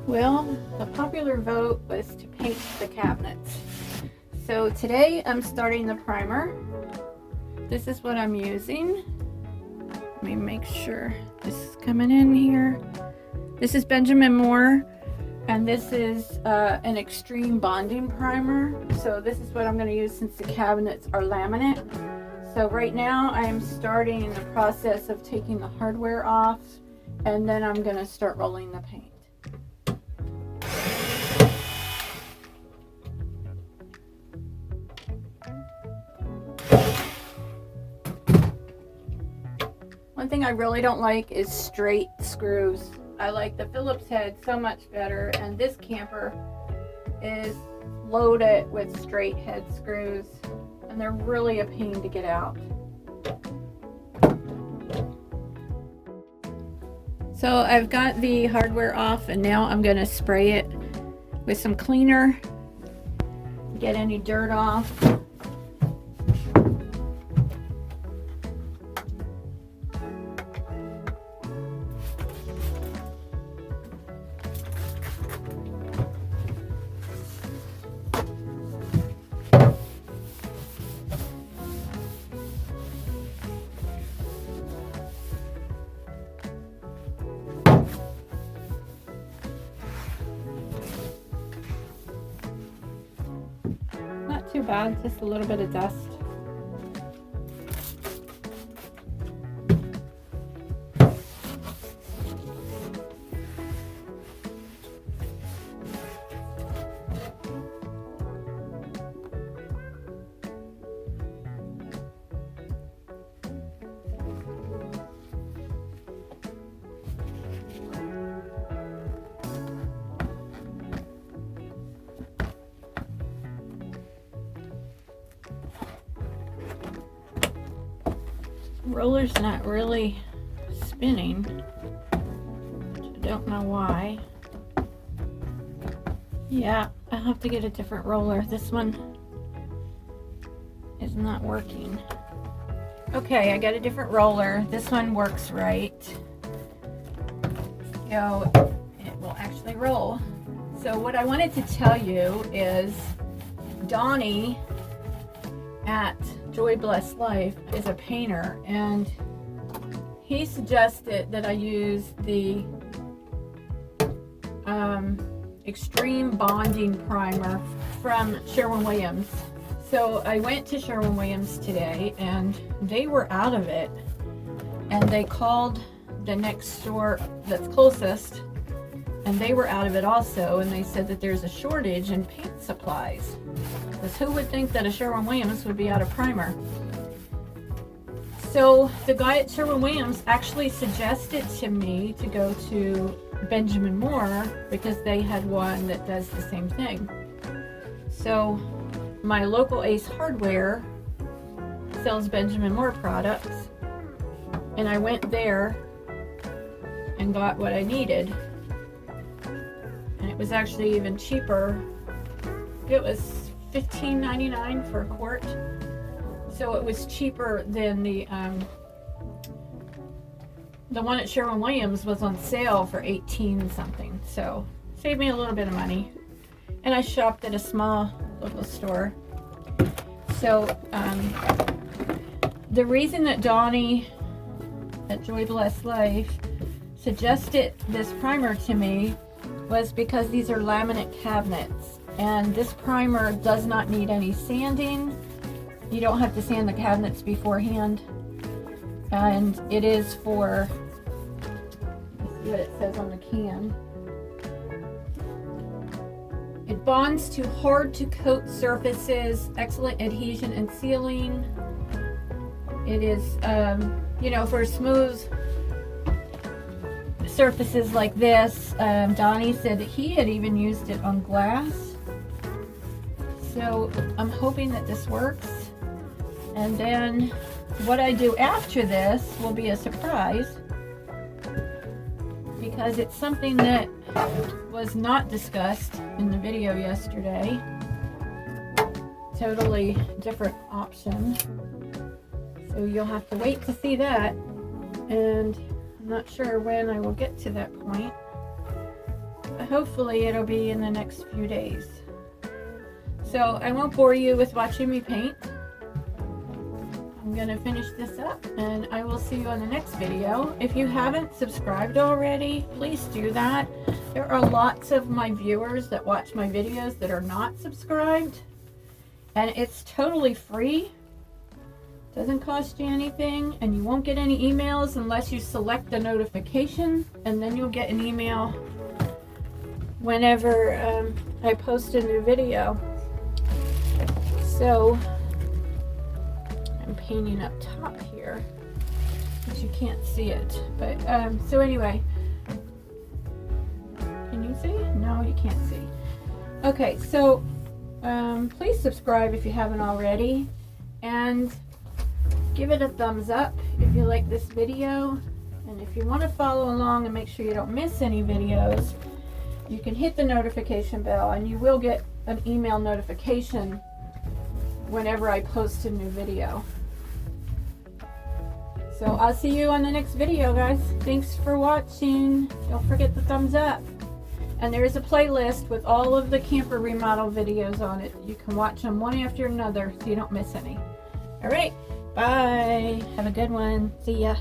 Well, the popular vote was to paint the cabinets. So today I'm starting the primer. This is what I'm using. Let me make sure this is coming in here. This is Benjamin Moore, and this is an extreme bonding primer. So this is what I'm going to use since the cabinets are laminate. So right now I'm starting the process of taking the hardware off, and then I'm going to start rolling the paint. One thing I really don't like is straight screws. I like the Phillips head so much better, and this camper is loaded with straight head screws, and they're really a pain to get out. So I've got the hardware off, and now I'm going to spray it with some cleaner, get any dirt off. Not too bad, just a little bit of dust. Roller's not really spinning. I don't know why. Yeah, I'll have to get a different roller. This one is not working. Okay, I got a different roller. This one works right. So it will actually roll. So what I wanted to tell you is Donnie at Joy Bless Life is a painter, and he suggested that I use the extreme bonding primer from Sherwin-Williams. So I went to Sherwin-Williams today, and they were out of it, and they called the next store that's closest, and they were out of it also, and they said that there's a shortage in paint supplies. Because who would think that a Sherwin-Williams would be out of primer? So the guy at Sherwin-Williams actually suggested to me to go to Benjamin Moore because they had one that does the same thing. So my local Ace Hardware sells Benjamin Moore products, and I went there and got what I needed. And it was actually even cheaper. It was $15.99 for a quart, so it was cheaper than the one at Sherwin-Williams was on sale for $18 something, so saved me a little bit of money. And I shopped at a small local store. So the reason that Donnie at Joy Bless Life suggested this primer to me was because these are laminate cabinets, and this primer does not need any sanding. You don't have to sand the cabinets beforehand, and it is for, let's see what it says on the can. It bonds to hard to coat surfaces, excellent adhesion and sealing. It is for smooth surfaces like this. Donnie said that he had even used it on glass. So I'm hoping that this works. And then what I do after this will be a surprise, because it's something that was not discussed in the video yesterday. Totally different option. So you'll have to wait to see that. And I'm not sure when I will get to that point. hopefully it'll be in the next few days. So I won't bore you with watching me paint. I'm gonna finish this up and I will see you on the next video. If you haven't subscribed already, please do that. There are lots of my viewers that watch my videos that are not subscribed, and it's totally free. Doesn't cost you anything, and you won't get any emails unless you select the notification, and then you'll get an email whenever I post a new video. So I'm painting up top here, but you can't see it. But so anyway, can you see? No, you can't see. Okay, so please subscribe if you haven't already, and give it a thumbs up if you like this video. And if you want to follow along and make sure you don't miss any videos, you can hit the notification bell and you will get an email notification whenever I post a new video. So I'll see you on the next video, guys. Thanks for watching. Don't forget the thumbs up. And there is a playlist with all of the camper remodel videos on it. You can watch them one after another so you don't miss any. All right, bye. Have a good one. See ya.